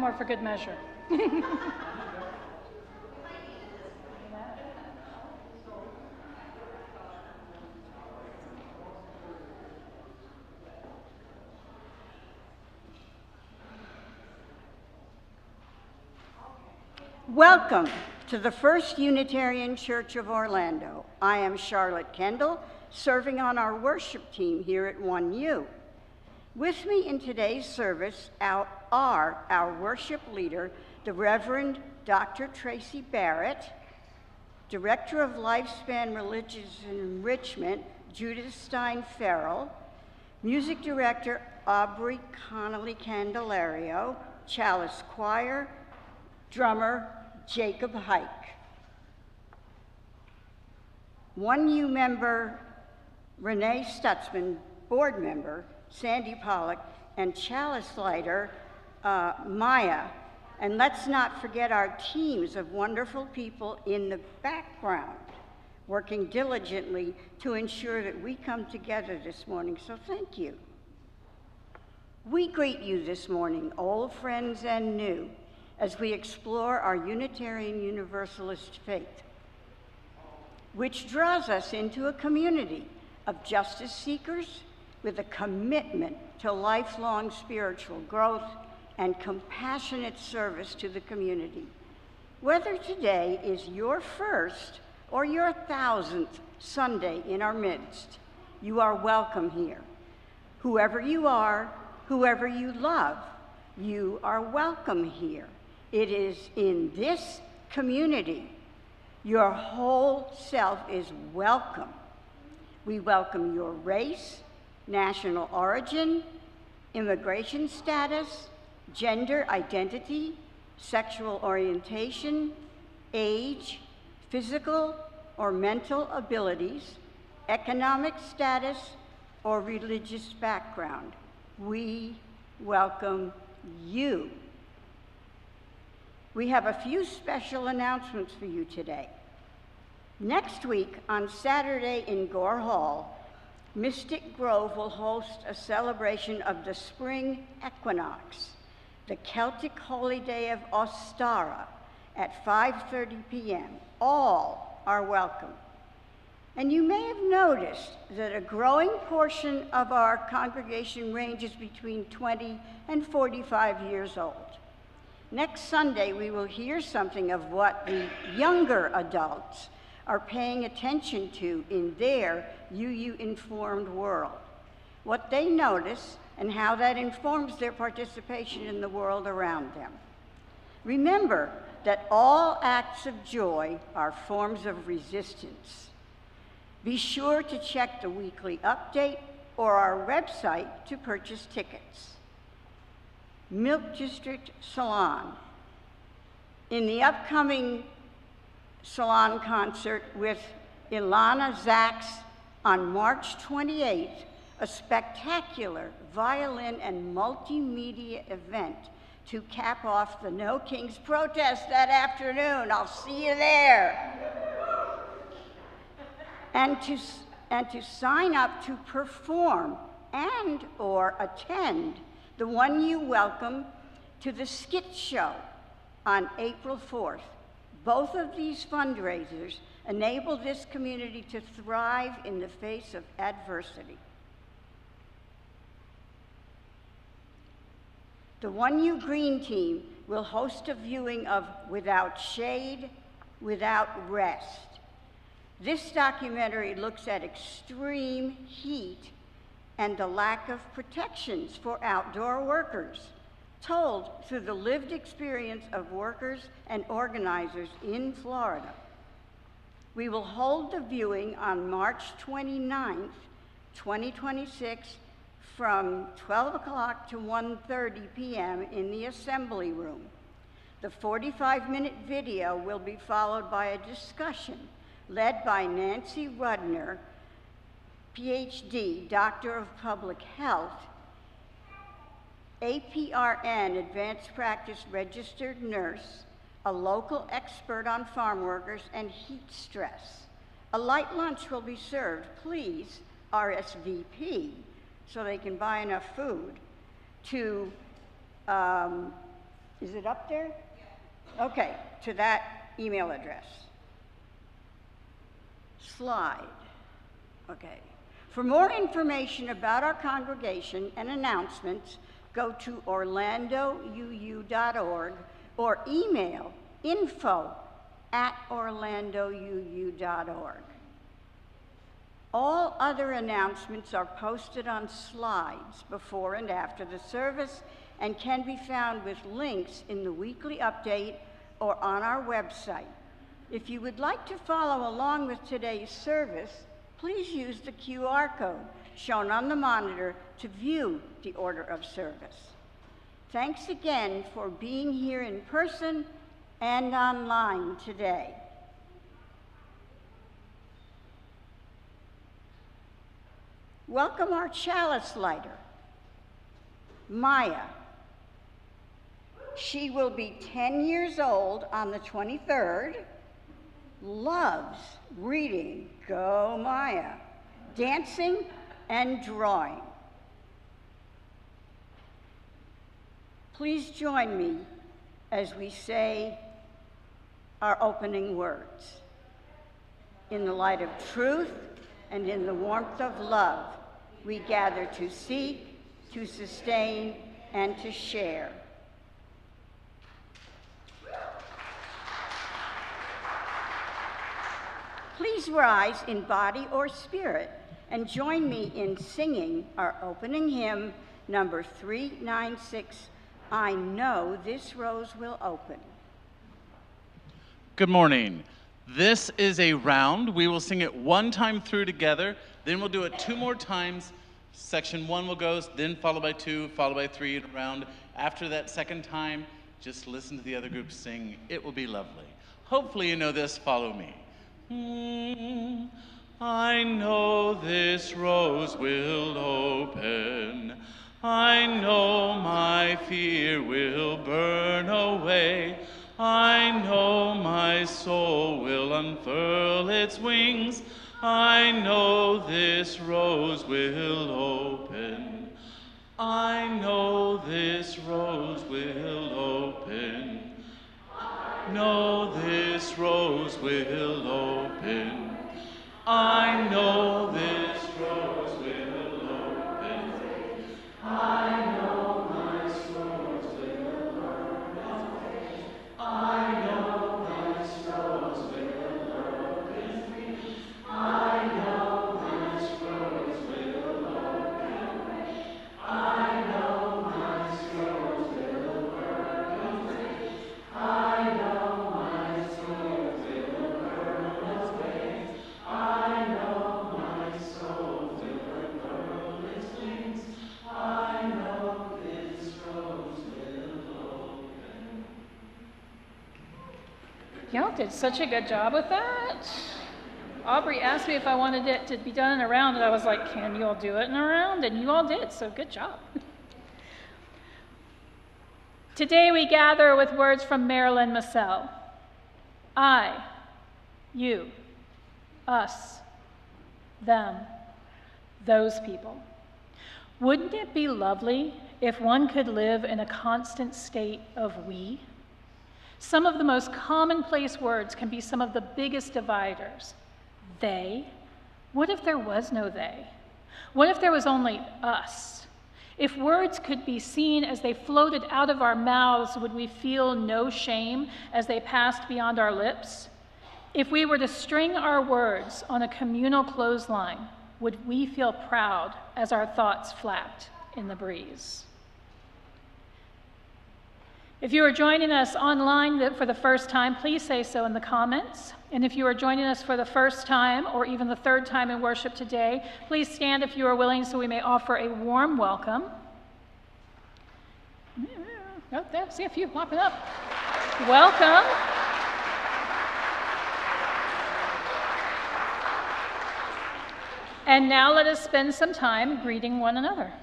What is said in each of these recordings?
more for good measure. Welcome to the First Unitarian Church of Orlando. I am Charlotte Kendall, serving on our worship team here at 1U. With me in today's service are our worship leader, the Reverend Dr. Tracie Barrett, Director of Lifespan Religious Enrichment, Judith Stein-Farrell, Music Director, Aubrey Connolly Candelario, Chalice Choir, drummer, Jacob Hike. 1U member, Renee Stutzman, board member, Sandy Pollock, and Chalice lighter, Maya. And let's not forget our teams of wonderful people in the background, working diligently to ensure that we come together this morning, so thank you. We greet you this morning, old friends and new, as we explore our Unitarian Universalist faith, which draws us into a community of justice seekers with a commitment to lifelong spiritual growth and compassionate service to the community. Whether today is your first or your 1000th Sunday in our midst, you are welcome here. Whoever you are, whoever you love, you are welcome here. It is in this community your whole self is welcome. We welcome your race, national origin, immigration status, gender identity, sexual orientation, age, physical or mental abilities, economic status, or religious background. We welcome you. We have a few special announcements for you today. Next week, on Saturday in Gore Hall, Mystic Grove will host a celebration of the spring equinox, the Celtic holy day of Ostara, at 5:30 p.m. All are welcome. And you may have noticed that a growing portion of our congregation ranges between 20 and 45 years old. Next Sunday, we will hear something of what the younger adults are paying attention to in their UU-informed world, what they notice and how that informs their participation in the world around them. Remember that all acts of joy are forms of resistance. Be sure to check the weekly update or our website to purchase tickets. Milk District Salon. In the upcoming salon concert with Ilana Zaks on March 28th, a spectacular violin and multimedia event to cap off the No Kings protest that afternoon. I'll see you there. And to sign up to perform and or attend the 1U welcome to the Skit Show on April 4th. Both of these fundraisers enable this community to thrive in the face of adversity. The 1U Green Team will host a viewing of Without Shade, Without Rest. This documentary looks at extreme heat and the lack of protections for outdoor workers, told through the lived experience of workers and organizers in Florida. We will hold the viewing on March 29th, 2026, from 12 o'clock to 1:30 p.m. in the assembly room. The 45-minute video will be followed by a discussion led by Nancy Rudner, PhD, Doctor of Public Health, APRN, Advanced Practice Registered Nurse, a local expert on farm workers and heat stress. A light lunch will be served. Please RSVP so they can buy enough food to Is it up there? Okay, to that email address. Slide. Okay. For more information about our congregation and announcements, go to orlandouu.org or email info@orlandouu.org. All other announcements are posted on slides before and after the service and can be found with links in the weekly update or on our website. If you would like to follow along with today's service, please use the QR code shown on the monitor to view the order of service. Thanks again for being here in person and online today. Welcome our chalice lighter, Maya. She will be 10 years old on the 23rd, loves reading, go Maya, dancing and drawing. Please join me as we say our opening words. In the light of truth and in the warmth of love, we gather to seek, to sustain, and to share. Please rise in body or spirit and join me in singing our opening hymn, number 396, I Know This Rose Will Open. Good morning. This is a round. We will sing it one time through together, then we'll do it 2 more times. Section 1 will go, then followed by 2, followed by 3, and around. After that second time, just listen to the other group sing. It will be lovely. Hopefully you know this. Follow me. I know this rose will open. I know my fear will burn away. I know my soul will unfurl its wings. I know this rose will open. I know this rose will open. Know this rose will open. I know this rose will open. I know my rose will open. I know this rose will open. I know this rose will open. I know this rose will open. I know. Y'all did such a good job with that. Aubrey asked me if I wanted it to be done in a round, and I was like, can you all do it in a round? And you all did, so good job. Today we gather with words from Marilyn Massell. I, you, us, them, those people. Wouldn't it be lovely if one could live in a constant state of we? Some of the most commonplace words can be some of the biggest dividers. They? What if there was no they? What if there was only us? If words could be seen as they floated out of our mouths, would we feel no shame as they passed beyond our lips? If we were to string our words on a communal clothesline, would we feel proud as our thoughts flapped in the breeze? If you are joining us online for the first time, please say so in the comments. And if you are joining us for the first time or even the third time in worship today, please stand if you are willing so we may offer a warm welcome. Oh, there, see a few popping up. Welcome. And now let us spend some time greeting one another.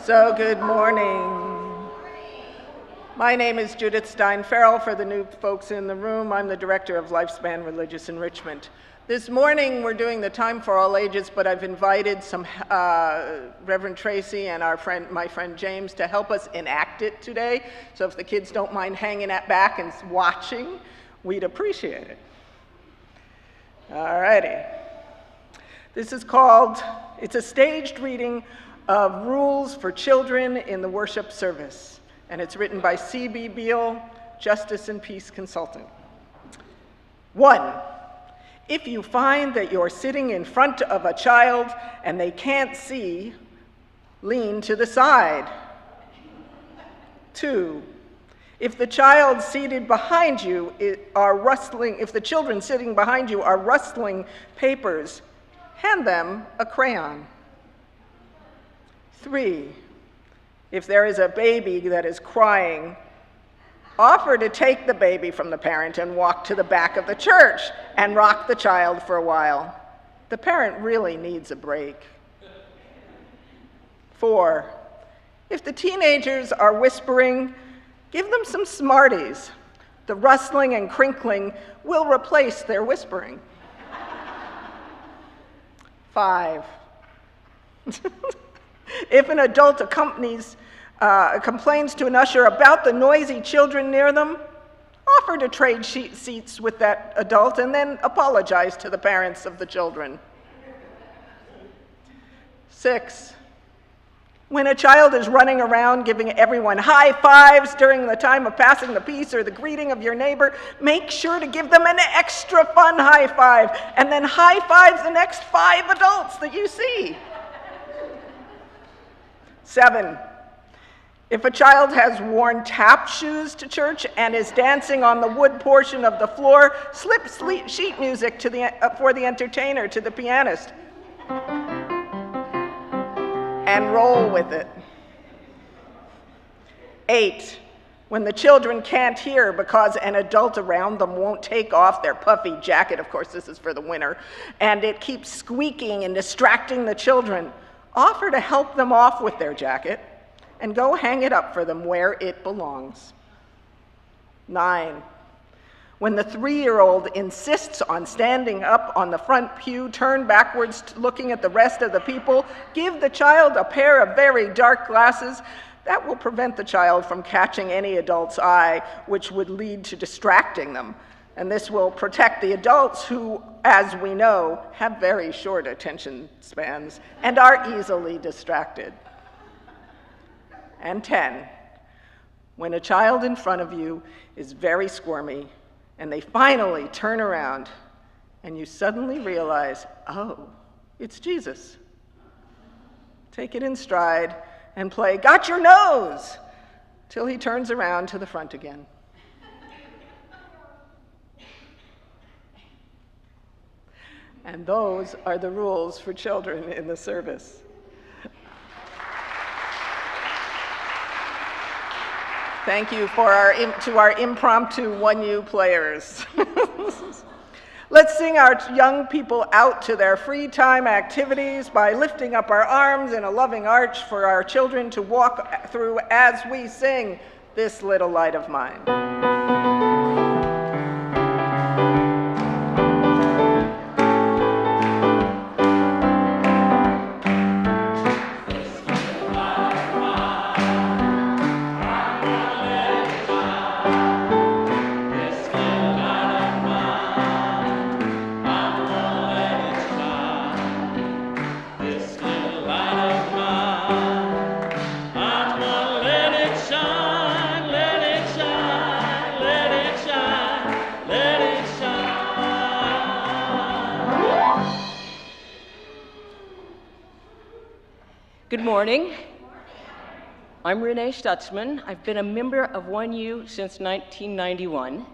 So good morning. My name is Judith Stein-Farrell. For the new folks in the room, I'm the Director of Lifespan Religious Enrichment. This morning we're doing the Time for All Ages, but I've invited some Reverend Tracie and my friend James to help us enact it today. So if the kids don't mind hanging at back and watching, we'd appreciate it. All righty. This is called, it's a staged reading of Rules for Children in the Worship Service, and it's written by C.B. Beale, Justice and Peace Consultant. 1, if you find that you're sitting in front of a child and they can't see, lean to the side. 2, if the child seated behind you are rustling, if the children sitting behind you are rustling papers, hand them a crayon. 3, if there is a baby that is crying, offer to take the baby from the parent and walk to the back of the church and rock the child for a while. The parent really needs a break. 4, if the teenagers are whispering, give them some Smarties. The rustling and crinkling will replace their whispering. 5, if an adult complains to an usher about the noisy children near them, offer to trade seats with that adult and then apologize to the parents of the children. 6, when a child is running around giving everyone high fives during the time of passing the peace or the greeting of your neighbor, make sure to give them an extra fun high five and then high five the next 5 adults that you see. 7, if a child has worn tap shoes to church and is dancing on the wood portion of the floor, slip sheet music for the entertainer to the pianist and roll with it. 8, when the children can't hear because an adult around them won't take off their puffy jacket, of course this is for the winter, and it keeps squeaking and distracting the children, offer to help them off with their jacket and go hang it up for them where it belongs. 9, when the 3-year-old insists on standing up on the front pew, turn backwards looking at the rest of the people, give the child a pair of very dark glasses. That will prevent the child from catching any adult's eye, which would lead to distracting them. And this will protect the adults who, as we know, have very short attention spans and are easily distracted. And 10, when a child in front of you is very squirmy and they finally turn around and you suddenly realize, oh, it's Jesus. Take it in stride and play "Got Your Nose" till he turns around to the front again. And those are the rules for children in the service. Thank you to our impromptu 1U players. Let's sing our young people out to their free time activities by lifting up our arms in a loving arch for our children to walk through as we sing "This Little Light of Mine." Good morning. I'm Renee Stutzman. I've been a member of 1U since 1991.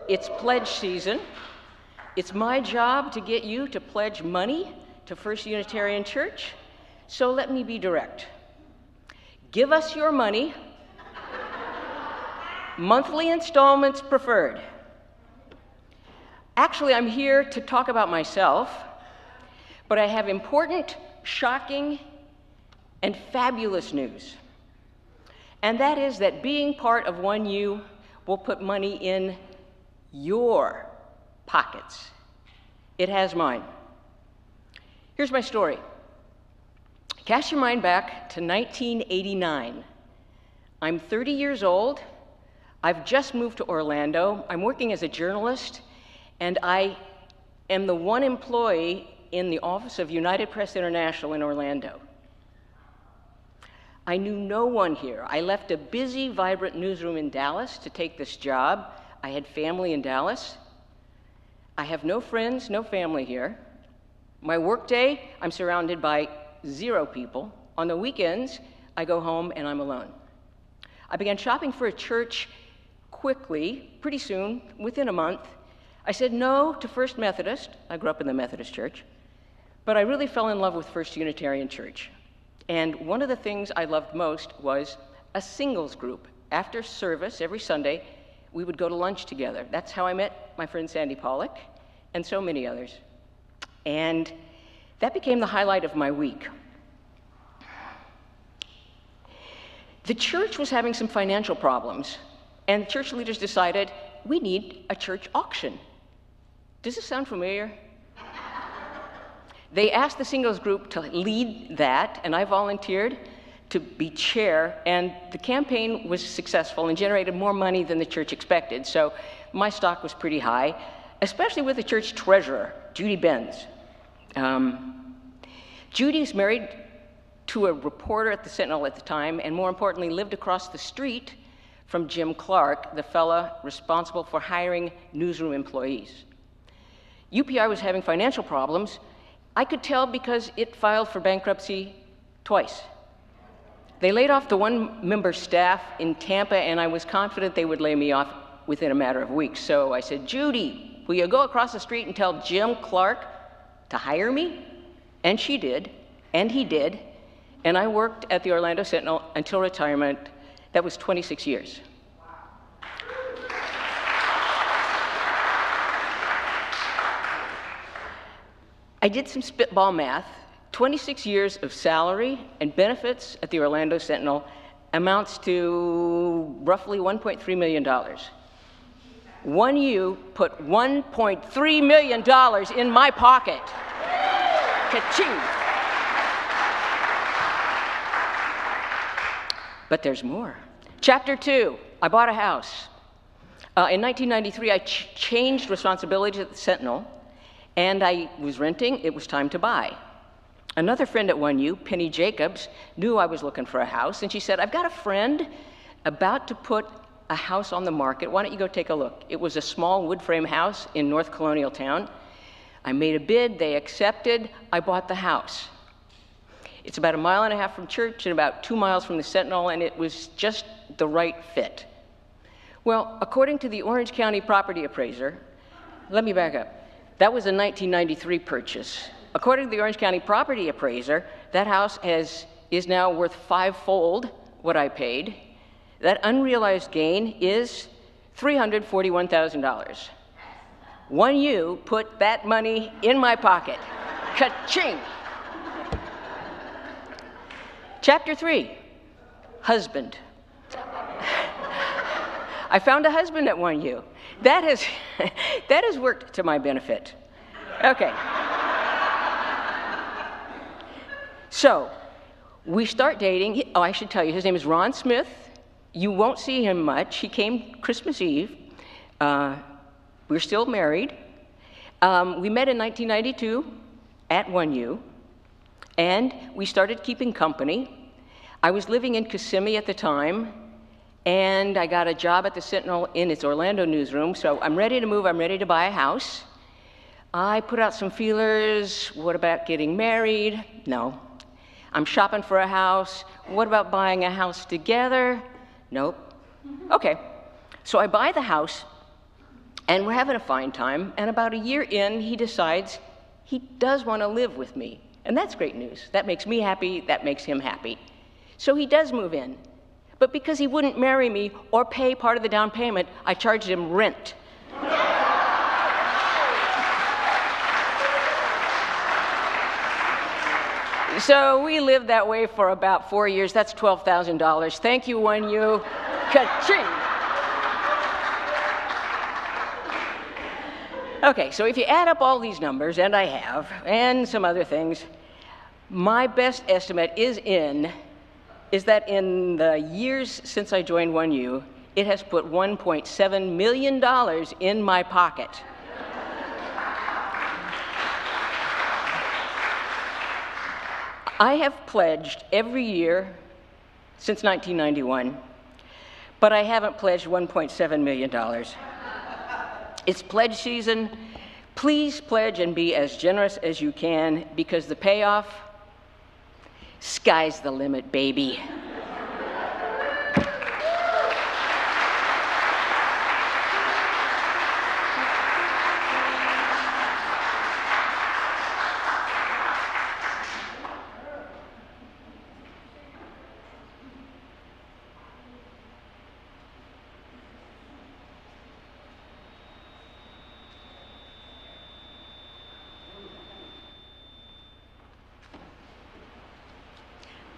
It's pledge season. It's my job to get you to pledge money to First Unitarian Church, so let me be direct. Give us your money, monthly installments preferred. Actually, I'm here to talk about myself, but I have important, shocking, and fabulous news. And that is that being part of 1U will put money in your pockets. It has mine. Here's my story. Cast your mind back to 1989. I'm 30 years old. I've just moved to Orlando. I'm working as a journalist, and I am the one employee in the office of United Press International in Orlando. I knew no one here. I left a busy, vibrant newsroom in Dallas to take this job. I had family in Dallas. I have no friends, no family here. My workday, I'm surrounded by 0 people. On the weekends, I go home and I'm alone. I began shopping for a church quickly, pretty soon, within a month. I said no to First Methodist. I grew up in the Methodist church. But I really fell in love with First Unitarian Church. And one of the things I loved most was a singles group. After service, every Sunday, we would go to lunch together. That's how I met my friend Sandy Pollock and so many others. And that became the highlight of my week. The church was having some financial problems, and the church leaders decided we need a church auction. Does this sound familiar? They asked the singles group to lead that, and I volunteered to be chair, and the campaign was successful and generated more money than the church expected, so my stock was pretty high, especially with the church treasurer, Judy Benz. Judy's married to a reporter at the Sentinel at the time, and more importantly, lived across the street from Jim Clark, the fella responsible for hiring newsroom employees. UPI was having financial problems. I could tell because it filed for bankruptcy twice. They laid off the one-member staff in Tampa, and I was confident they would lay me off within a matter of weeks. So I said, Judy, will you go across the street and tell Jim Clark to hire me? And she did, and he did, and I worked at the Orlando Sentinel until retirement. That was 26 years. I did some spitball math. 26 years of salary and benefits at the Orlando Sentinel amounts to roughly $1.3 million. 1U put $1.3 million in my pocket. Ka-ching! But there's more. Chapter 2, I bought a house. In 1993, I changed responsibilities at the Sentinel, and I was renting. It was time to buy. Another friend at 1U, Penny Jacobs, knew I was looking for a house, and she said, I've got a friend about to put a house on the market. Why don't you go take a look? It was a small wood frame house in North Colonial Town. I made a bid, they accepted, I bought the house. It's about 1.5 miles from church and about 2 miles from the Sentinel, and it was just the right fit. Well, according to the Orange County property appraiser, let me back up. That was a 1993 purchase. According to the Orange County property appraiser, that house is now worth 5-fold what I paid. That unrealized gain is $341,000. 1U put that money in my pocket. Ka-ching! Chapter 3, husband. I found a husband at 1U. That has worked to my benefit. Okay. So, we start dating. Oh, I should tell you, his name is Ron Smith. You won't see him much. He came Christmas Eve. We're still married. We met in 1992 at 1U, and we started keeping company. I was living in Kissimmee at the time, and I got a job at the Sentinel in its Orlando newsroom, so I'm ready to move. I'm ready to buy a house. I put out some feelers. What about getting married? No. I'm shopping for a house. What about buying a house together? Nope. Okay. So I buy the house, and we're having a fine time, and about a year in, he decides he does want to live with me. And that's great news. That makes me happy. That makes him happy. So he does move in. But because he wouldn't marry me or pay part of the down payment, I charged him rent. So we lived that way for about 4 years. That's $12,000. Thank you, 1U. Ka-ching! Okay, so if you add up all these numbers, and I have, and some other things, my best estimate is that in the years since I joined 1U, it has put $1.7 million in my pocket. I have pledged every year since 1991, but I haven't pledged $1.7 million. It's pledge season. Please pledge and be as generous as you can, because the payoff, sky's the limit, baby.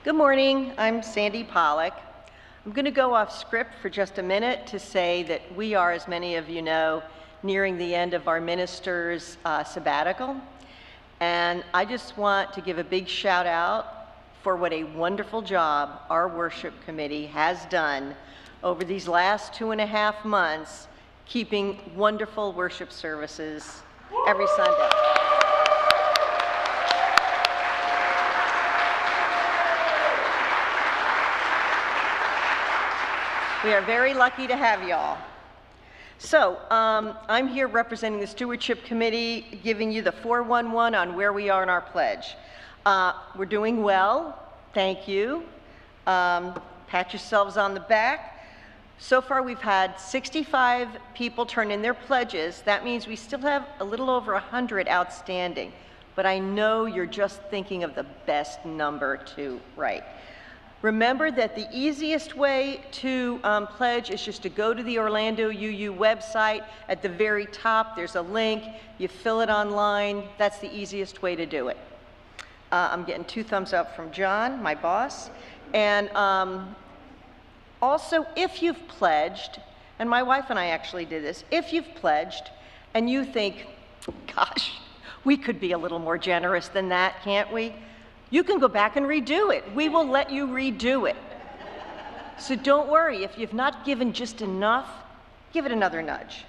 Good morning, I'm Sandy Pollock. I'm going to go off script for just a minute to say that we are, as many of you know, nearing the end of our minister's sabbatical. And I just want to give a big shout out for what a wonderful job our worship committee has done over these last 2.5 months, keeping wonderful worship services every Sunday. We are very lucky to have y'all. So I'm here representing the Stewardship Committee, giving you the 411 on where we are in our pledge. We're doing well, thank you. Pat yourselves on the back. So far we've had 65 people turn in their pledges. That means we still have a little over 100 outstanding, but I know you're just thinking of the best number to write. Remember that the easiest way to pledge is just to go to the Orlando UU website. At the very top, there's a link. You fill it online. That's the easiest way to do it. I'm getting 2 thumbs up from John, my boss. And also, if you've pledged, and my wife and I actually did this, if you've pledged and you think, gosh, we could be a little more generous than that, can't we? You can go back and redo it. We will let you redo it. So don't worry, if you've not given just enough, give it another nudge.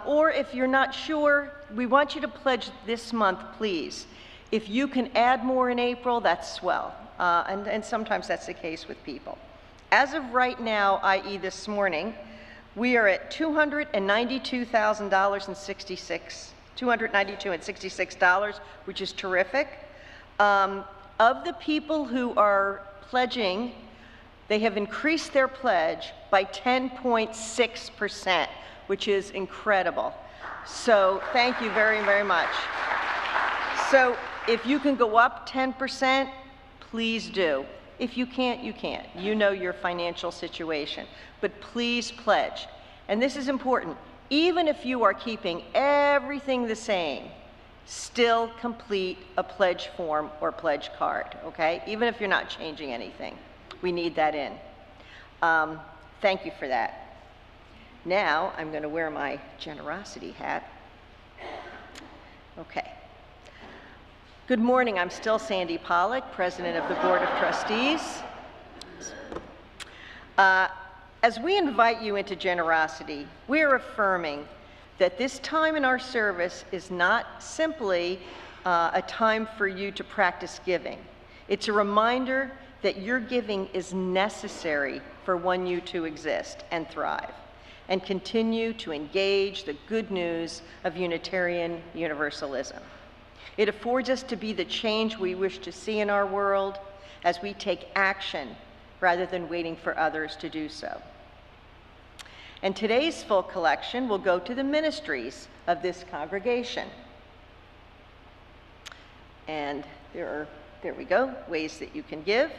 Or if you're not sure, we want you to pledge this month, please. If you can add more in April, that's swell. And sometimes that's the case with people. As of right now, i.e. this morning, we are at $292,066, which is terrific. Of the people who are pledging, they have increased their pledge by 10.6%, which is incredible. So thank you very, very much. So if you can go up 10%, please do. If you can't, you can't. You know your financial situation. But please pledge. And this is important. Even if you are keeping everything the same, still complete a pledge form or pledge card, okay? Even if you're not changing anything. We need that in. Thank you for that. Now I'm going to wear my generosity hat. Okay. Good morning. I'm still Sandy Pollock, President of the Board of Trustees. As we invite you into generosity, we're affirming that this time in our service is not simply a time for you to practice giving. It's a reminder that your giving is necessary for 1U to exist and thrive, and continue to engage the good news of Unitarian Universalism. It affords us to be the change we wish to see in our world as we take action rather than waiting for others to do so. And today's full collection will go to the ministries of this congregation. And there we go, ways that you can give.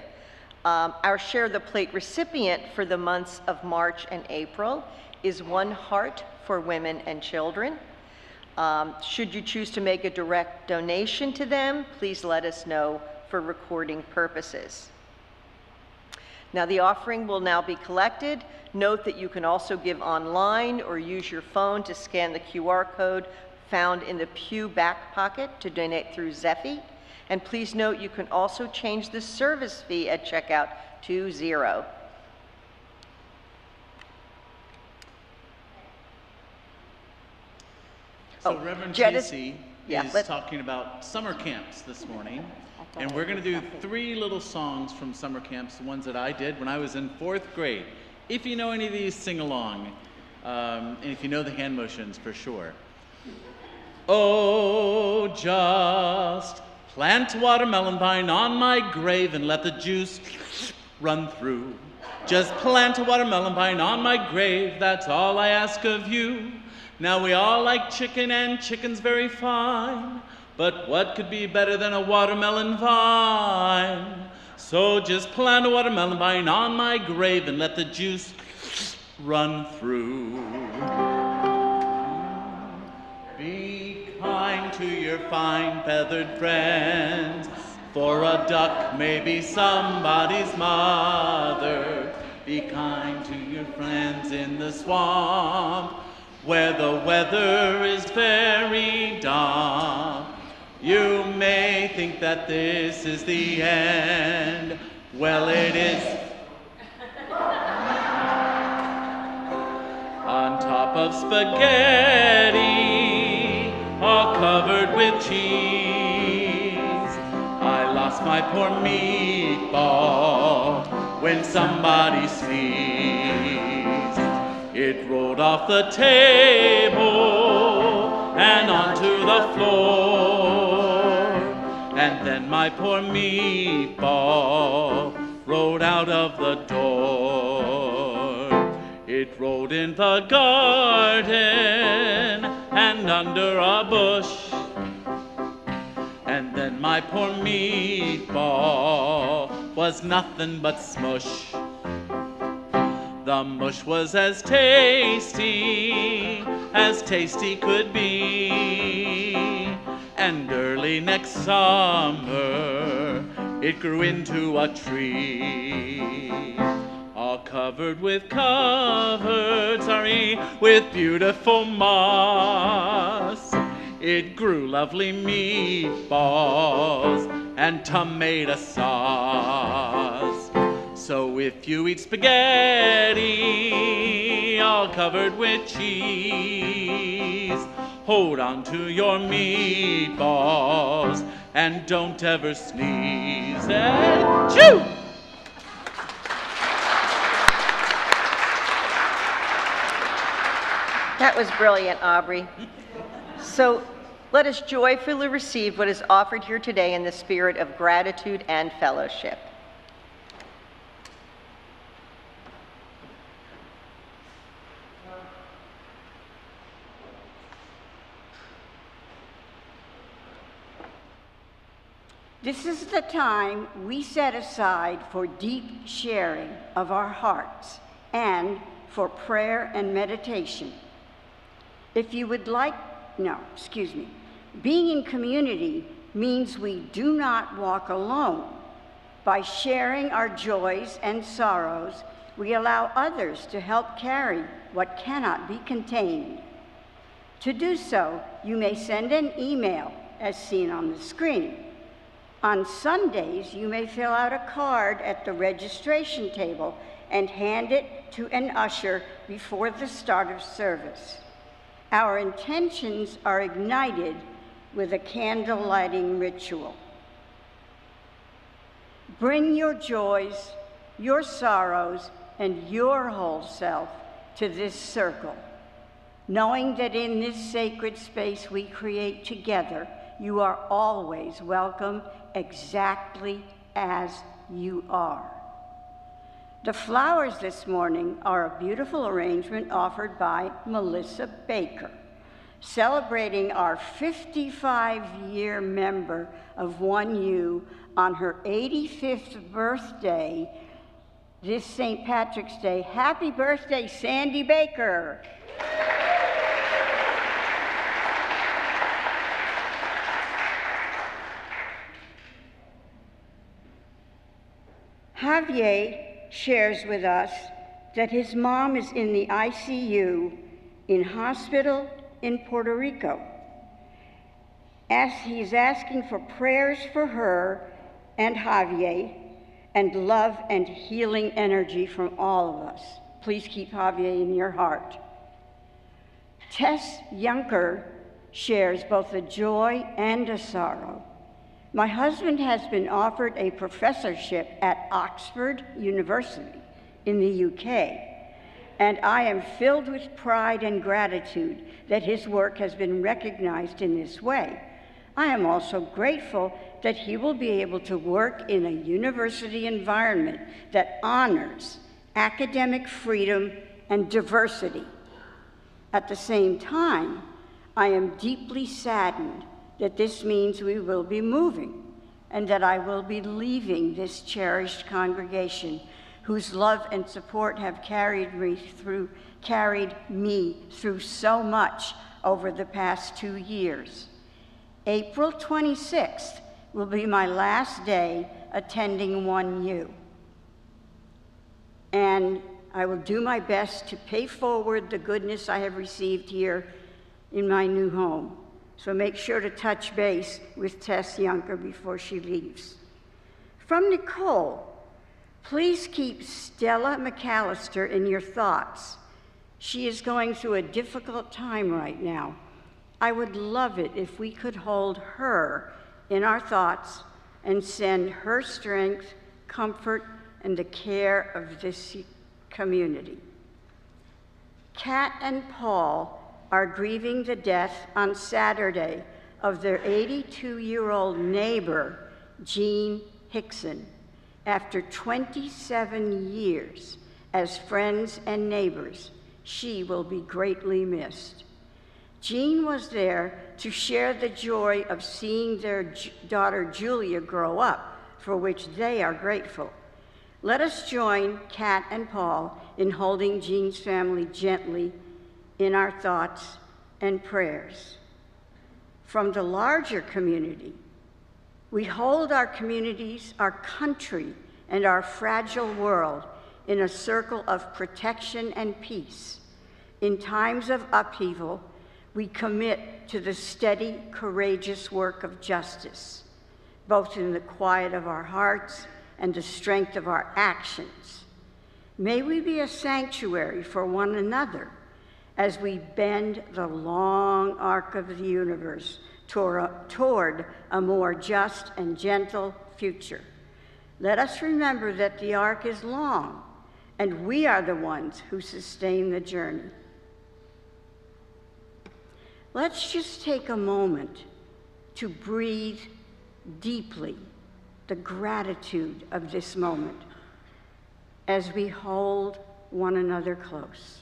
Our Share the Plate recipient for the months of March and April is One Heart for Women and Children. Should you choose to make a direct donation to them, please let us know for recording purposes. Now the offering will now be collected. Note that you can also give online or use your phone to scan the QR code found in the pew back pocket to donate through Zephy. And please note you can also change the service fee at checkout to $0. So Reverend Tracie is talking about summer camps this morning. And we're going to do 3 little songs from summer camps, the ones that I did when I was in 4th grade. If you know any of these, sing along. And if you know the hand motions, for sure. Oh, just plant a watermelon vine on my grave and let the juice run through. Just plant a watermelon vine on my grave, that's all I ask of you. Now we all like chicken and chicken's very fine, but what could be better than a watermelon vine? So just plant a watermelon vine on my grave and let the juice run through. Be kind to your fine feathered friends, for a duck may be somebody's mother. Be kind to your friends in the swamp, where the weather is very damp. You may think that this is the end. Well, it is. On top of spaghetti, all covered with cheese, I lost my poor meatball when somebody sneezed. It rolled off the table and onto the floor, and then my poor meatball rolled out of the door. It rolled in the garden and under a bush, and then my poor meatball was nothing but smush. The mush was as tasty could be, and early next summer it grew into a tree, all covered with beautiful moss. It grew lovely meatballs and tomato sauce. So if you eat spaghetti all covered with cheese, hold on to your meatballs and don't ever sneeze. And chew! That was brilliant, Aubrey. So let us joyfully receive what is offered here today in the spirit of gratitude and fellowship. This is the time we set aside for deep sharing of our hearts and for prayer and meditation. If you would like, being in community means we do not walk alone. By sharing our joys and sorrows, we allow others to help carry what cannot be contained. To do so, you may send an email as seen on the screen. On Sundays, you may fill out a card at the registration table and hand it to an usher before the start of service. Our intentions are ignited with a candle lighting ritual. Bring your joys, your sorrows, and your whole self to this circle, knowing that in this sacred space we create together, you are always welcome exactly as you are. The flowers this morning are a beautiful arrangement offered by Melissa Baker, celebrating our 55-year member of 1U on her 85th birthday this St. Patrick's Day. Happy birthday, Sandy Baker. Javier shares with us that his mom is in the ICU in hospital in Puerto Rico. As he's asking for prayers for her and Javier and love and healing energy from all of us. Please keep Javier in your heart. Tess Junker shares both a joy and a sorrow. My husband has been offered a professorship at Oxford University in the UK, and I am filled with pride and gratitude that his work has been recognized in this way. I am also grateful that he will be able to work in a university environment that honors academic freedom and diversity. At the same time, I am deeply saddened that this means we will be moving and that I will be leaving this cherished congregation whose love and support have carried me through so much over the past 2 years. April 26th will be my last day attending 1U. And I will do my best to pay forward the goodness I have received here in my new home. So make sure to touch base with Tess Junker before she leaves. From Nicole, please keep Stella McAllister in your thoughts. She is going through a difficult time right now. I would love it if we could hold her in our thoughts and send her strength, comfort, and the care of this community. Kat and Paul are grieving the death on Saturday of their 82-year-old neighbor, Jean Hickson. After 27 years as friends and neighbors, she will be greatly missed. Jean was there to share the joy of seeing their daughter Julia grow up, for which they are grateful. Let us join Kat and Paul in holding Jean's family gently in our thoughts and prayers. From the larger community, we hold our communities, our country, and our fragile world in a circle of protection and peace. In times of upheaval, we commit to the steady, courageous work of justice, both in the quiet of our hearts and the strength of our actions. May we be a sanctuary for one another as we bend the long arc of the universe toward a more just and gentle future. Let us remember that the arc is long, and we are the ones who sustain the journey. Let's just take a moment to breathe deeply the gratitude of this moment as we hold one another close.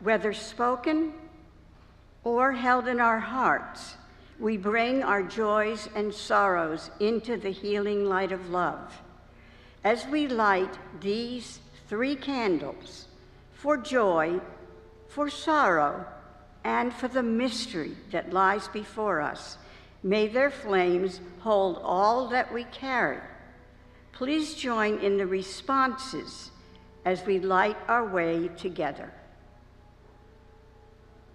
Whether spoken or held in our hearts, we bring our joys and sorrows into the healing light of love. As we light these 3 candles for joy, for sorrow, and for the mystery that lies before us, may their flames hold all that we carry. Please join in the responses as we light our way together.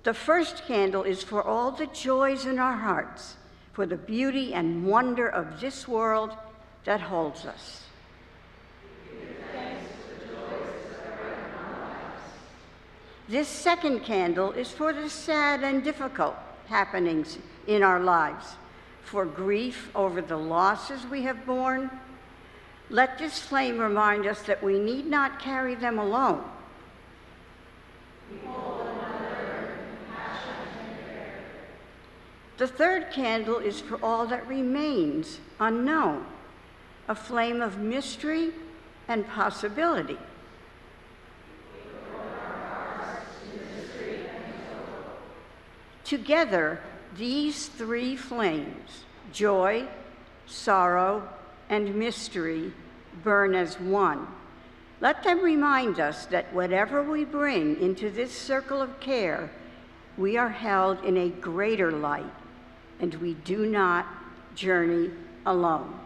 The first candle is for all the joys in our hearts, for the beauty and wonder of this world that holds us. This second candle is for the sad and difficult happenings in our lives, for grief over the losses we have borne. Let this flame remind us that we need not carry them alone. The third candle is for all that remains unknown, a flame of mystery and possibility. Together, these three flames, joy, sorrow, and mystery, burn as one. Let them remind us that whatever we bring into this circle of care, we are held in a greater light, and we do not journey alone.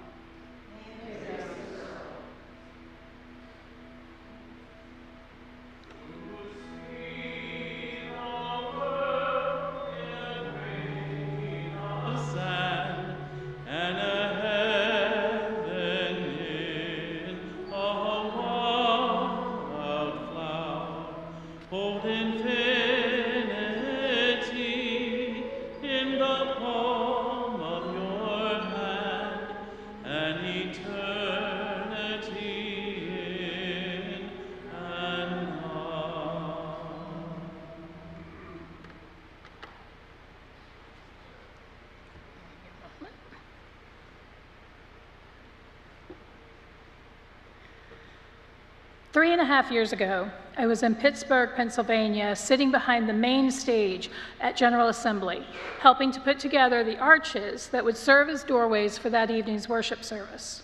Three and a half years ago, I was in Pittsburgh, Pennsylvania, sitting behind the main stage at General Assembly, helping to put together the arches that would serve as doorways for that evening's worship service.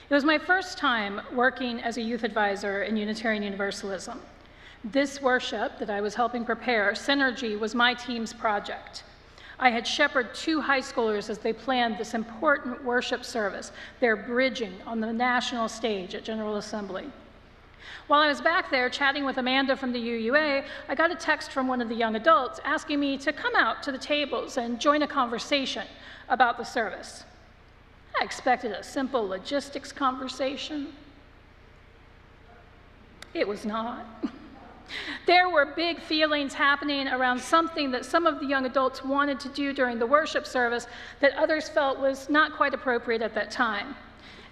It was my first time working as a youth advisor in Unitarian Universalism. This worship that I was helping prepare, Synergy, was my team's project. I had shepherded 2 high schoolers as they planned this important worship service, their bridging on the national stage at General Assembly. While I was back there chatting with Amanda from the UUA, I got a text from one of the young adults asking me to come out to the tables and join a conversation about the service. I expected a simple logistics conversation. It was not. There were big feelings happening around something that some of the young adults wanted to do during the worship service that others felt was not quite appropriate at that time.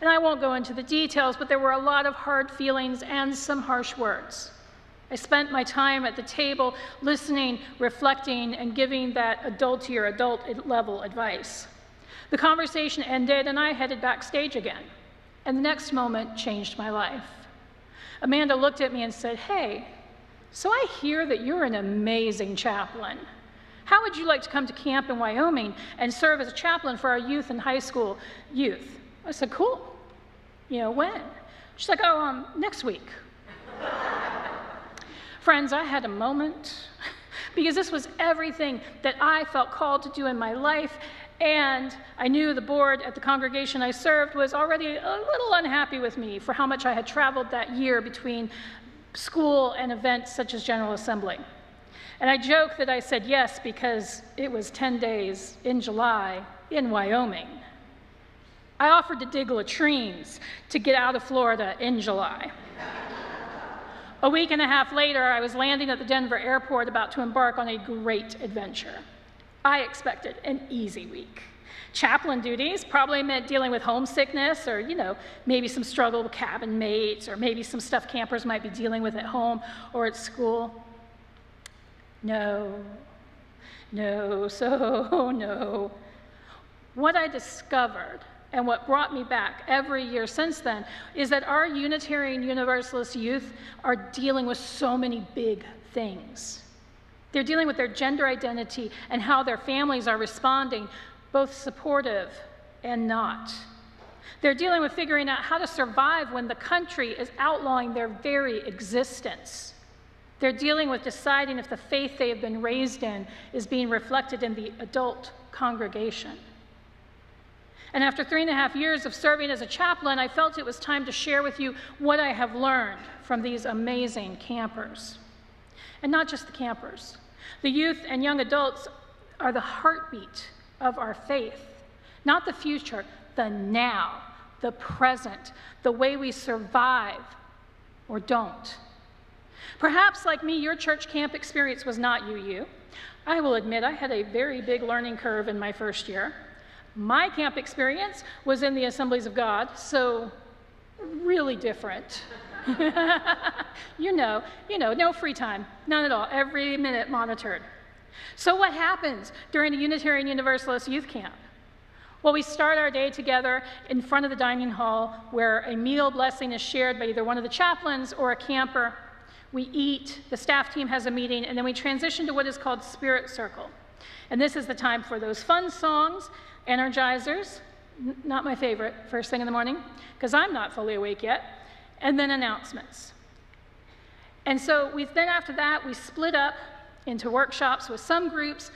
And I won't go into the details, but there were a lot of hard feelings and some harsh words. I spent my time at the table listening, reflecting, and giving that adultier adult level advice. The conversation ended, and I headed backstage again. And the next moment changed my life. Amanda looked at me and said, "Hey, so I hear that you're an amazing chaplain. How would you like to come to camp in Wyoming and serve as a chaplain for our youth and high school youth?" I said, "Cool. When?" She's like, "Oh, next week." Friends, I had a moment because this was everything that I felt called to do in my life, and I knew the board at the congregation I served was already a little unhappy with me for how much I had traveled that year between school and events such as General Assembly. And I joke that I said yes because it was 10 days in July in Wyoming. I offered to dig latrines to get out of Florida in July. A week and a half later, I was landing at the Denver airport about to embark on a great adventure. I expected an easy week. Chaplain duties probably meant dealing with homesickness or, maybe some struggle with cabin mates or maybe some stuff campers might be dealing with at home or at school. No. What I discovered and what brought me back every year since then is that our Unitarian Universalist youth are dealing with so many big things. They're dealing with their gender identity and how their families are responding, both supportive and not. They're dealing with figuring out how to survive when the country is outlawing their very existence. They're dealing with deciding if the faith they have been raised in is being reflected in the adult congregation. And after 3.5 years of serving as a chaplain, I felt it was time to share with you what I have learned from these amazing campers. And not just the campers. The youth and young adults are the heartbeat of our faith. Not the future, the now, the present, the way we survive or don't. Perhaps, like me, your church camp experience was not UU. I will admit I had a very big learning curve in my first year. My camp experience was in the Assemblies of God, so really different. No free time, none at all, every minute monitored. So what happens during a Unitarian Universalist youth camp? Well, we start our day together in front of the dining hall where a meal blessing is shared by either one of the chaplains or a camper. We eat, the staff team has a meeting, and then we transition to what is called Spirit Circle. And this is the time for those fun songs, energizers, not my favorite, first thing in the morning, because I'm not fully awake yet, and then announcements. And so then after that, we split up into workshops with some groups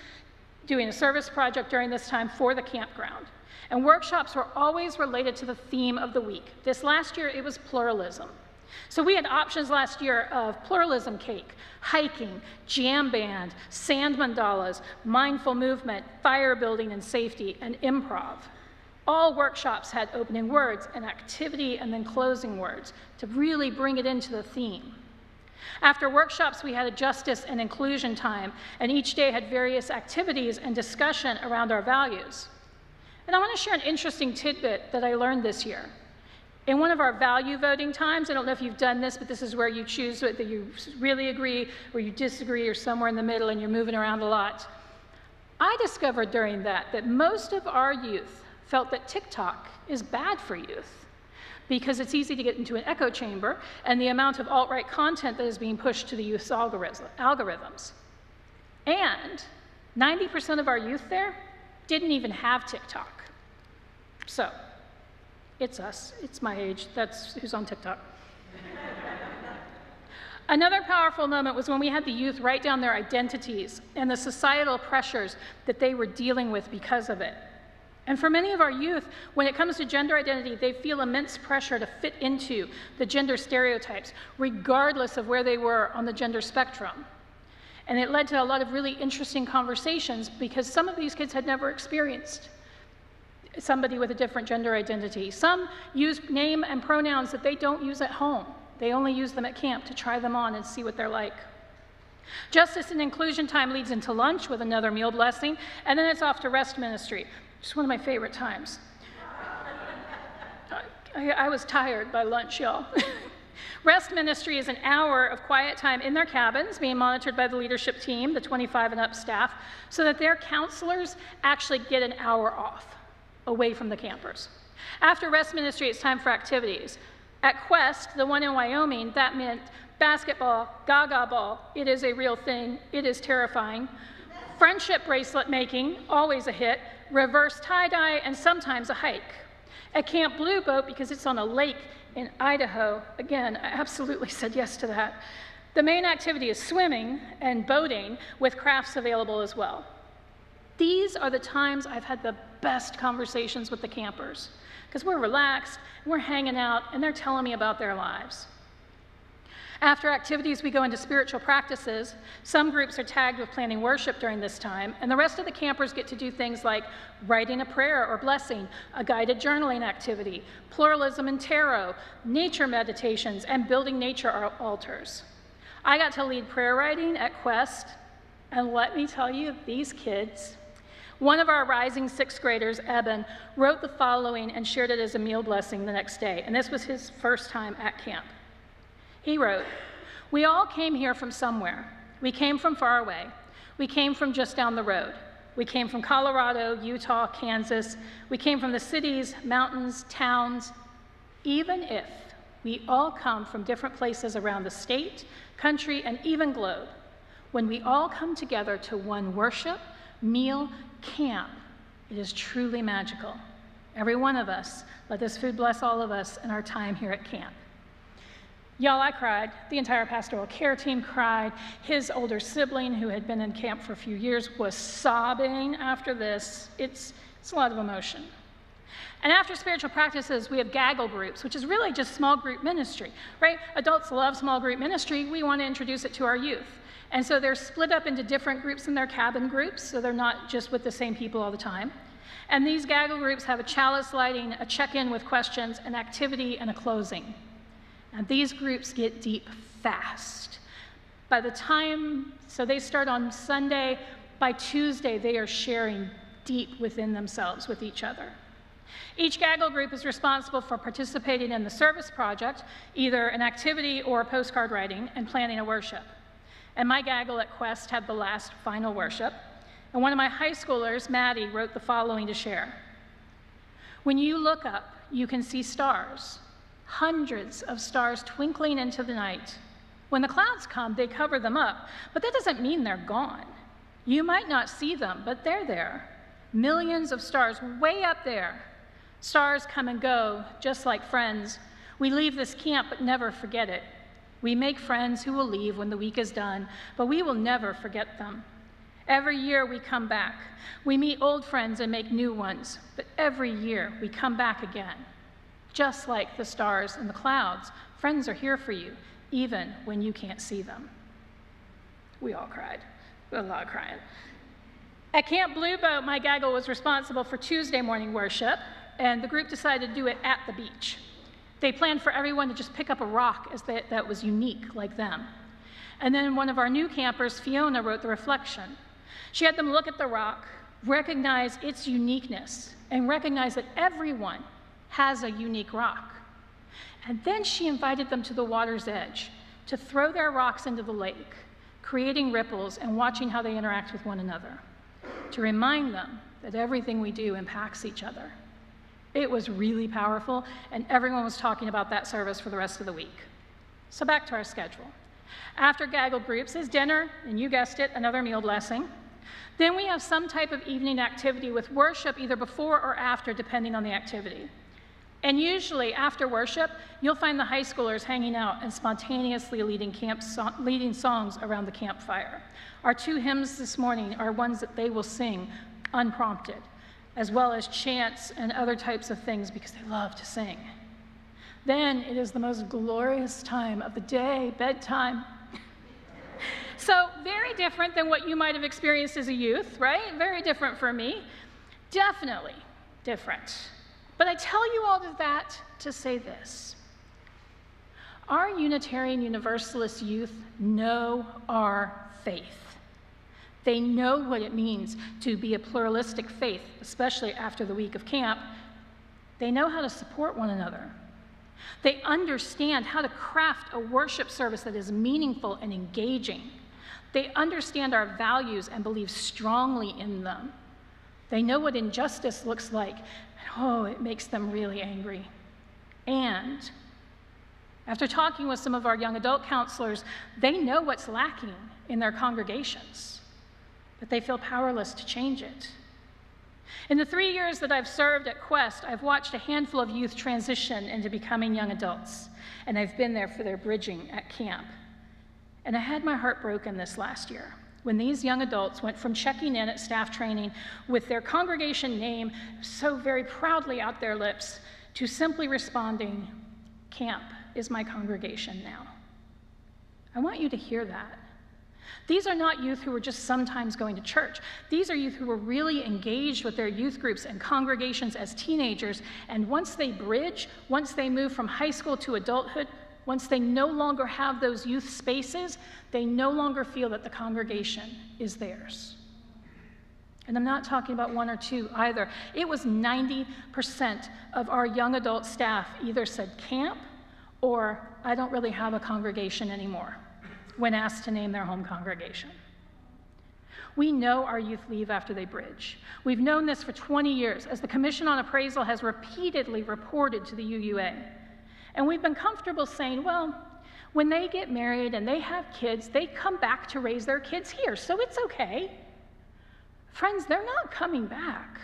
doing a service project during this time for the campground. And workshops were always related to the theme of the week. This last year, it was pluralism. So we had options last year of pluralism cake, hiking, jam band, sand mandalas, mindful movement, fire building and safety, and improv. All workshops had opening words, an activity, and then closing words to really bring it into the theme. After workshops, we had a justice and inclusion time, and each day had various activities and discussion around our values. And I want to share an interesting tidbit that I learned this year. In one of our value voting times, I don't know if you've done this, but this is where you choose whether you really agree or you disagree or somewhere in the middle and you're moving around a lot. I discovered during that most of our youth felt that TikTok is bad for youth because it's easy to get into an echo chamber and the amount of alt-right content that is being pushed to the youth's algorithms. And 90% of our youth there didn't even have TikTok. So, it's us, it's my age, that's who's on TikTok. Another powerful moment was when we had the youth write down their identities and the societal pressures that they were dealing with because of it. And for many of our youth, when it comes to gender identity, they feel immense pressure to fit into the gender stereotypes, regardless of where they were on the gender spectrum. And it led to a lot of really interesting conversations because some of these kids had never experienced somebody with a different gender identity. Some use name and pronouns that they don't use at home. They only use them at camp to try them on and see what they're like. Justice and inclusion time leads into lunch with another meal blessing, and then it's off to rest ministry. Just one of my favorite times. I was tired by lunch, y'all. Rest ministry is an hour of quiet time in their cabins, being monitored by the leadership team, the 25 and up staff, so that their counselors actually get an hour off, away from the campers. After rest ministry, it's time for activities. At Quest, the one in Wyoming, that meant basketball, gaga ball, it is a real thing, it is terrifying. Friendship bracelet making, always a hit, reverse tie-dye, and sometimes a hike. At Camp Blue Boat, because it's on a lake in Idaho, again, I absolutely said yes to that. The main activity is swimming and boating with crafts available as well. These are the times I've had the best conversations with the campers because we're relaxed, we're hanging out, and they're telling me about their lives. After activities, we go into spiritual practices. Some groups are tagged with planning worship during this time, and the rest of the campers get to do things like writing a prayer or blessing, a guided journaling activity, pluralism and tarot, nature meditations, and building nature altars. I got to lead prayer writing at Quest, and let me tell you, these kids, one of our rising sixth graders, Eben, wrote the following and shared it as a meal blessing the next day, and this was his first time at camp. He wrote, "We all came here from somewhere. We came from far away. We came from just down the road. We came from Colorado, Utah, Kansas. We came from the cities, mountains, towns. Even if we all come from different places around the state, country, and even globe, when we all come together to one worship, meal, camp, it is truly magical. Every one of us, let this food bless all of us in our time here at camp." Y'all, I cried. The entire pastoral care team cried. His older sibling, who had been in camp for a few years, was sobbing after this. It's a lot of emotion. And after spiritual practices, we have gaggle groups, which is really just small group ministry, right? Adults love small group ministry. We want to introduce it to our youth. And so they're split up into different groups in their cabin groups, so they're not just with the same people all the time. And these gaggle groups have a chalice lighting, a check-in with questions, an activity, and a closing. And these groups get deep fast. By the time, so they start on Sunday, by Tuesday they are sharing deep within themselves with each other. Each gaggle group is responsible for participating in the service project, either an activity or postcard writing, and planning a worship. And my gaggle at Quest had the last final worship. And one of my high schoolers, Maddie, wrote the following to share. When you look up, you can see stars, hundreds of stars twinkling into the night. When the clouds come, they cover them up, but that doesn't mean they're gone. You might not see them, but they're there. Millions of stars way up there. Stars come and go, just like friends. We leave this camp, but never forget it. We make friends who will leave when the week is done, but we will never forget them. Every year we come back. We meet old friends and make new ones, but every year we come back again. Just like the stars and the clouds, friends are here for you, even when you can't see them. We all cried, a lot of crying. At Camp Blue Boat, my gaggle was responsible for Tuesday morning worship, and the group decided to do it at the beach. They planned for everyone to just pick up a rock that was unique like them. And then one of our new campers, Fiona, wrote the reflection. She had them look at the rock, recognize its uniqueness, and recognize that everyone has a unique rock. And then she invited them to the water's edge to throw their rocks into the lake, creating ripples and watching how they interact with one another, to remind them that everything we do impacts each other. It was really powerful, and everyone was talking about that service for the rest of the week. So back to our schedule. After gaggle groups is dinner, and you guessed it, another meal blessing. Then we have some type of evening activity with worship either before or after, depending on the activity. And usually after worship, you'll find the high schoolers hanging out and spontaneously leading songs around the campfire. Our 2 hymns this morning are ones that they will sing unprompted, as well as chants and other types of things because they love to sing. Then it is the most glorious time of the day, bedtime. So very different than what you might have experienced as a youth, right? Very different for me. Definitely different. But I tell you all of that to say this. Our Unitarian Universalist youth know our faith. They know what it means to be a pluralistic faith, especially after the week of camp. They know how to support one another. They understand how to craft a worship service that is meaningful and engaging. They understand our values and believe strongly in them. They know what injustice looks like, and it makes them really angry. And after talking with some of our young adult counselors, they know what's lacking in their congregations, but they feel powerless to change it. In the 3 years that I've served at Quest, I've watched a handful of youth transition into becoming young adults, and I've been there for their bridging at camp. And I had my heart broken this last year when these young adults went from checking in at staff training with their congregation name so very proudly out their lips to simply responding, "Camp is my congregation now." I want you to hear that. These are not youth who were just sometimes going to church. These are youth who were really engaged with their youth groups and congregations as teenagers, and once they bridge, once they move from high school to adulthood, once they no longer have those youth spaces, they no longer feel that the congregation is theirs. And I'm not talking about 1 or 2 either. It was 90% of our young adult staff either said camp or I don't really have a congregation anymore when asked to name their home congregation. We know our youth leave after they bridge. We've known this for 20 years, as the Commission on Appraisal has repeatedly reported to the UUA. And we've been comfortable saying, well, when they get married and they have kids, they come back to raise their kids here, so it's okay. Friends, they're not coming back.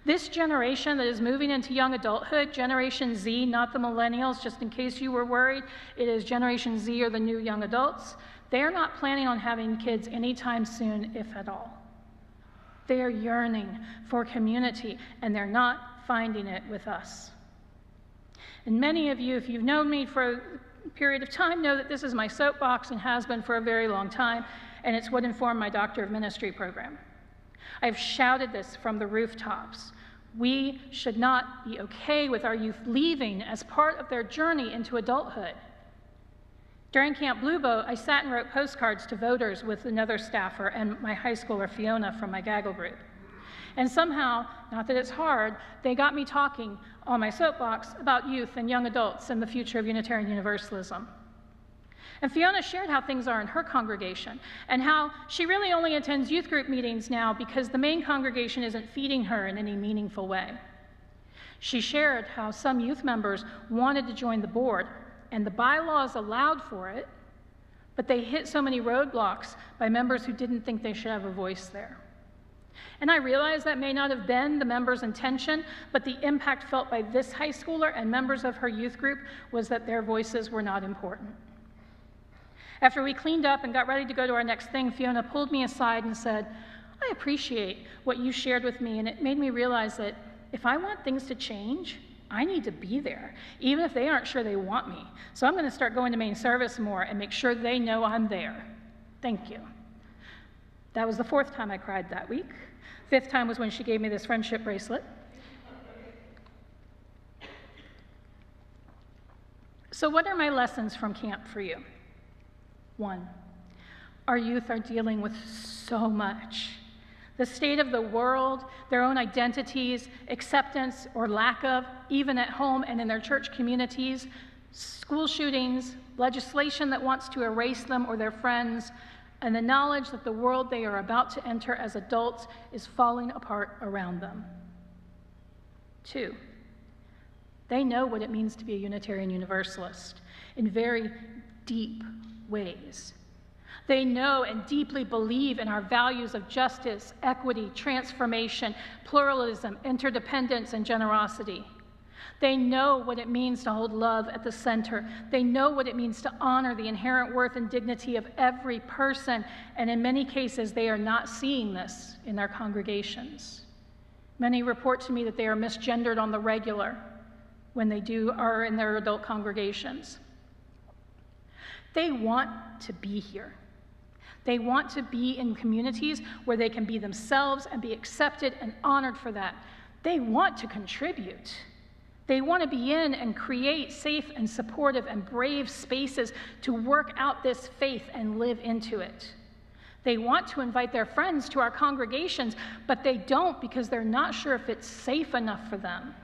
This generation that is moving into young adulthood, Generation Z, not the millennials, just in case you were worried, it is Generation Z or the new young adults. They are not planning on having kids anytime soon, if at all. They are yearning for community, and they're not finding it with us. And many of you, if you've known me for a period of time, know that this is my soapbox and has been for a very long time, and it's what informed my Doctor of Ministry program. I've shouted this from the rooftops. We should not be okay with our youth leaving as part of their journey into adulthood. During Camp Blue Boat, I sat and wrote postcards to voters with another staffer and my high schooler, Fiona, from my gaggle group. And somehow, not that it's hard, they got me talking on my soapbox about youth and young adults and the future of Unitarian Universalism. And Fiona shared how things are in her congregation and how she really only attends youth group meetings now because the main congregation isn't feeding her in any meaningful way. She shared how some youth members wanted to join the board, and the bylaws allowed for it, but they hit so many roadblocks by members who didn't think they should have a voice there. And I realize that may not have been the members' intention, but the impact felt by this high schooler and members of her youth group was that their voices were not important. After we cleaned up and got ready to go to our next thing, Fiona pulled me aside and said, "I appreciate what you shared with me, and it made me realize that if I want things to change, I need to be there, even if they aren't sure they want me. So I'm going to start going to main service more and make sure they know I'm there. Thank you." That was the 4th time I cried that week. 5th time was when she gave me this friendship bracelet. So what are my lessons from camp for you? 1, our youth are dealing with so much. The state of the world, their own identities, acceptance or lack of, even at home and in their church communities, school shootings, legislation that wants to erase them or their friends, and the knowledge that the world they are about to enter as adults is falling apart around them. 2, they know what it means to be a Unitarian Universalist in very deep ways. They know and deeply believe in our values of justice, equity, transformation, pluralism, interdependence, and generosity. They know what it means to hold love at the center. They know what it means to honor the inherent worth and dignity of every person, and in many cases, they are not seeing this in their congregations. Many report to me that they are misgendered on the regular when they are in their adult congregations. They want to be here. They want to be in communities where they can be themselves and be accepted and honored for that. They want to contribute. They want to be in and create safe and supportive and brave spaces to work out this faith and live into it. They want to invite their friends to our congregations, but they don't because they're not sure if it's safe enough for them.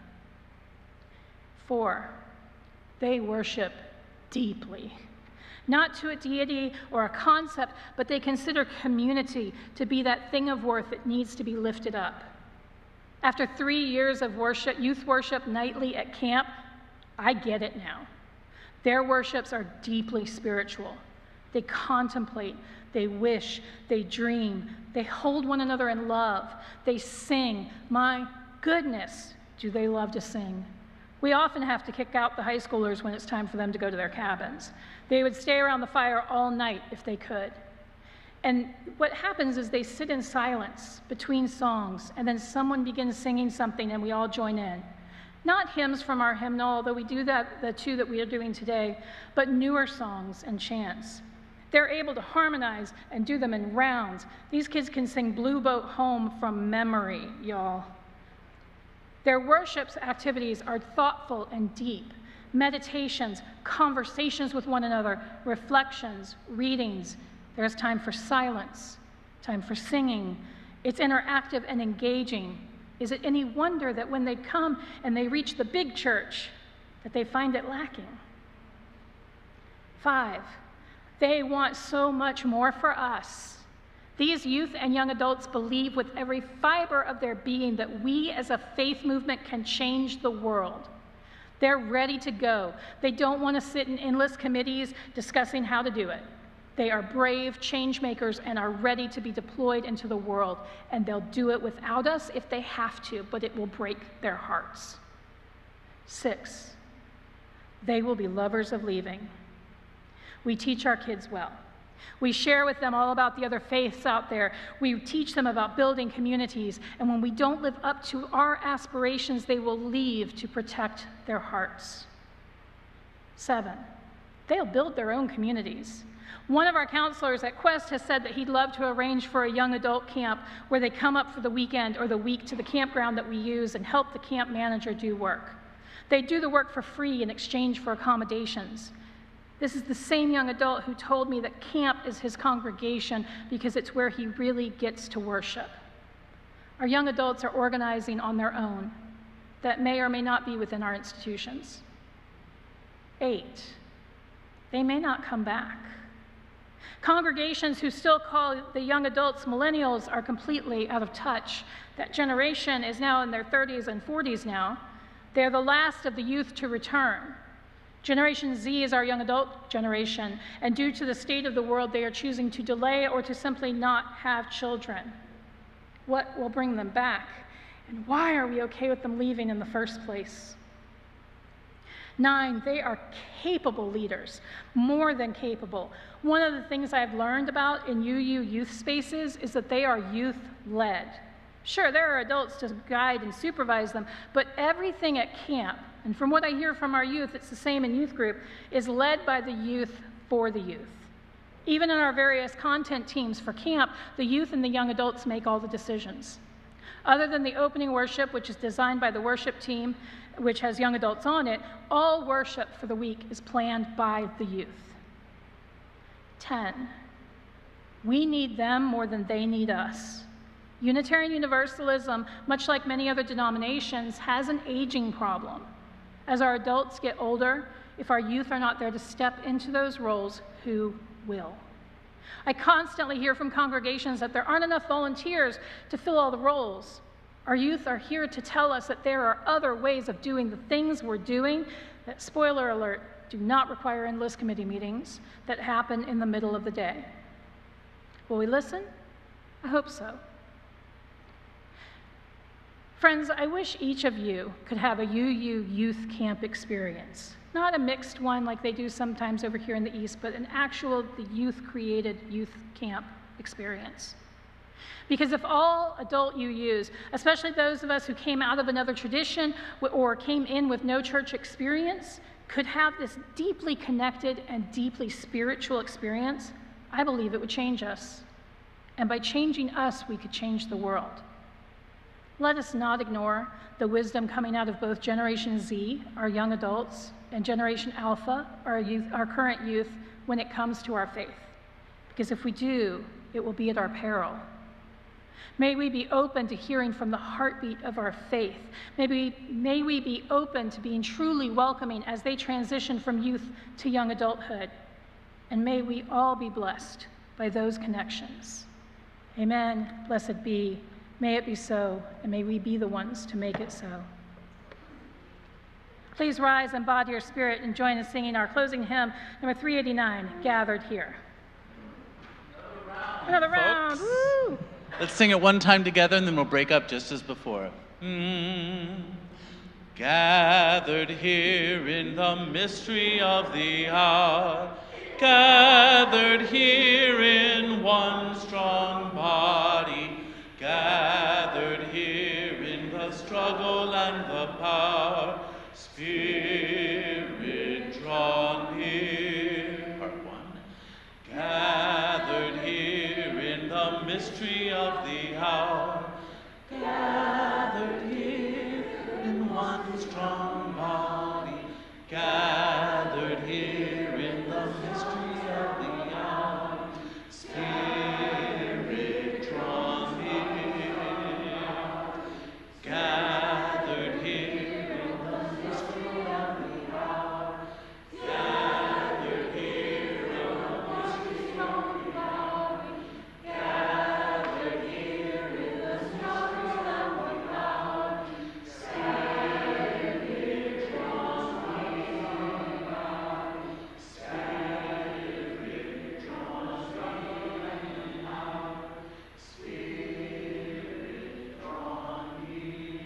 4, they worship deeply. Not to a deity or a concept, but they consider community to be that thing of worth that needs to be lifted up. After 3 years of worship, youth worship nightly at camp, I get it now. Their worships are deeply spiritual. They contemplate, they wish, they dream, they hold one another in love, they sing. My goodness, do they love to sing. We often have to kick out the high schoolers when it's time for them to go to their cabins. They would stay around the fire all night if they could. And what happens is they sit in silence between songs, and then someone begins singing something and we all join in. Not hymns from our hymnal, although we do that, the 2 that we are doing today, but newer songs and chants. They're able to harmonize and do them in rounds. These kids can sing Blue Boat Home from memory, y'all. Their worship activities are thoughtful and deep. Meditations, conversations with one another, reflections, readings. There's time for silence, time for singing. It's interactive and engaging. Is it any wonder that when they come and they reach the big church, that they find it lacking? 5, they want so much more for us. These youth and young adults believe with every fiber of their being that we as a faith movement can change the world. They're ready to go. They don't want to sit in endless committees discussing how to do it. They are brave change makers and are ready to be deployed into the world, and they'll do it without us if they have to, but it will break their hearts. 6, they will be lovers of leaving. We teach our kids well. We share with them all about the other faiths out there. We teach them about building communities, and when we don't live up to our aspirations, they will leave to protect their hearts. 7, they'll build their own communities. One of our counselors at Quest has said that he'd love to arrange for a young adult camp where they come up for the weekend or the week to the campground that we use and help the camp manager do work. They do the work for free in exchange for accommodations. This is the same young adult who told me that camp is his congregation because it's where he really gets to worship. Our young adults are organizing on their own. That may or may not be within our institutions. 8, they may not come back. Congregations who still call the young adults millennials are completely out of touch. That generation is now in their 30s and 40s now. They are the last of the youth to return. Generation Z is our young adult generation, and due to the state of the world, they are choosing to delay or to simply not have children. What will bring them back? And why are we okay with them leaving in the first place? 9, they are capable leaders, more than capable. One of the things I've learned about in UU youth spaces is that they are youth-led. Sure, there are adults to guide and supervise them, but everything at camp, and from what I hear from our youth, it's the same in youth group, is led by the youth for the youth. Even in our various content teams for camp, the youth and the young adults make all the decisions. Other than the opening worship, which is designed by the worship team, which has young adults on it, all worship for the week is planned by the youth. 10, we need them more than they need us. Unitarian Universalism, much like many other denominations, has an aging problem. As our adults get older, if our youth are not there to step into those roles, who will? I constantly hear from congregations that there aren't enough volunteers to fill all the roles. Our youth are here to tell us that there are other ways of doing the things we're doing that, spoiler alert, do not require endless committee meetings that happen in the middle of the day. Will we listen? I hope so. Friends, I wish each of you could have a UU youth camp experience. Not a mixed one like they do sometimes over here in the East, but an actual, the youth-created youth camp experience. Because if all adult UUs, especially those of us who came out of another tradition or came in with no church experience, could have this deeply connected and deeply spiritual experience, I believe it would change us. And by changing us, we could change the world. Let us not ignore the wisdom coming out of both Generation Z, our young adults, and Generation Alpha, our youth, our current youth, when it comes to our faith. Because if we do, it will be at our peril. May we be open to hearing from the heartbeat of our faith. May we be open to being truly welcoming as they transition from youth to young adulthood. And may we all be blessed by those connections. Amen. Blessed be. May it be so, and may we be the ones to make it so. Please rise and bow to your spirit and join in singing our closing hymn, number 389, Gathered Here. Another round. Woo! Let's sing it one time together, and then we'll break up just as before. Gathered here in the mystery of the hour, gathered here in one strong body, gathered here in the struggle and the power, Spirit drawn near. Part 1. Gathered here in the mystery of the hour, gathered here in one strong body, gathered here in the mystery of the hour, Spirit drawn near. Gathered here in the mystery of the hour, gathered here in the mystery of the hour, gathered here in the mystery of the hour, Spirit drawn near, Spirit drawn near, Spirit drawn near.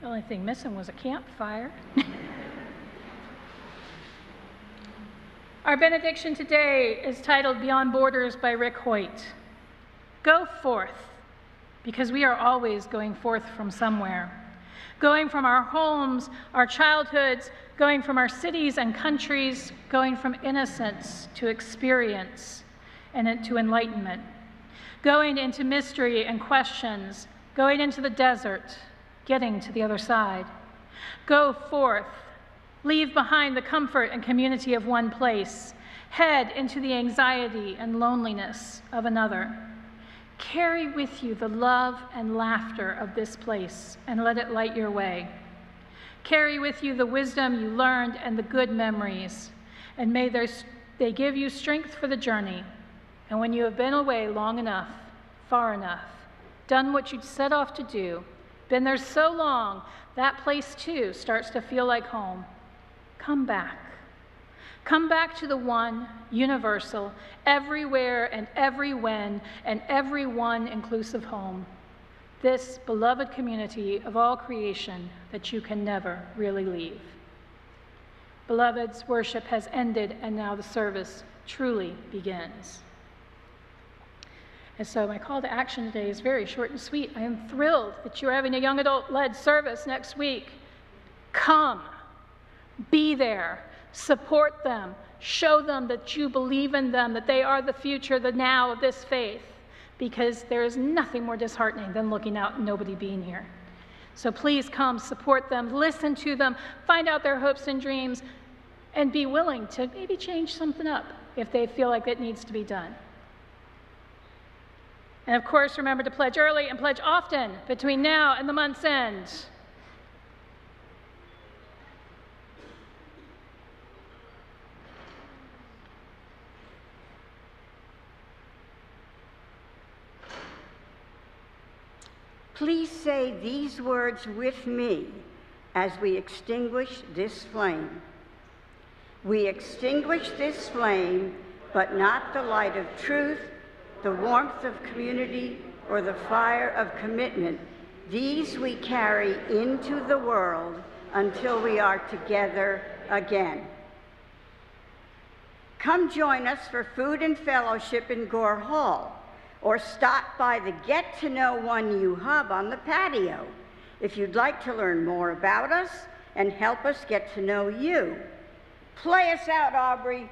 The only thing missing was a campfire. Our benediction today is titled Beyond Borders by Rick Hoyt. Go forth, because we are always going forth from somewhere. Going from our homes, our childhoods, going from our cities and countries, going from innocence to experience and to enlightenment. Going into mystery and questions, going into the desert, getting to the other side. Go forth, leave behind the comfort and community of one place, head into the anxiety and loneliness of another. Carry with you the love and laughter of this place and let it light your way. Carry with you the wisdom you learned and the good memories, and may they give you strength for the journey. And when you have been away long enough, far enough, done what you'd set off to do, Been there so long, that place too starts to feel like home. Come back. Come back to the one, universal, everywhere and every when and every one inclusive home. This beloved community of all creation that you can never really leave. Beloveds, worship has ended and now the service truly begins. And so my call to action today is very short and sweet. I am thrilled that you're having a young adult-led service next week. Come, be there, support them, show them that you believe in them, that they are the future, the now of this faith, because there is nothing more disheartening than looking out and nobody being here. So please come, support them, listen to them, find out their hopes and dreams, and be willing to maybe change something up if they feel like it needs to be done. And of course, remember to pledge early and pledge often between now and the month's end. Please say these words with me as we extinguish this flame. We extinguish this flame, but not the light of truth, the warmth of community, or the fire of commitment. These we carry into the world until we are together again. Come join us for food and fellowship in Gore Hall, or stop by the Get to Know 1U hub on the patio if you'd like to learn more about us and help us get to know you. Play us out, Aubrey.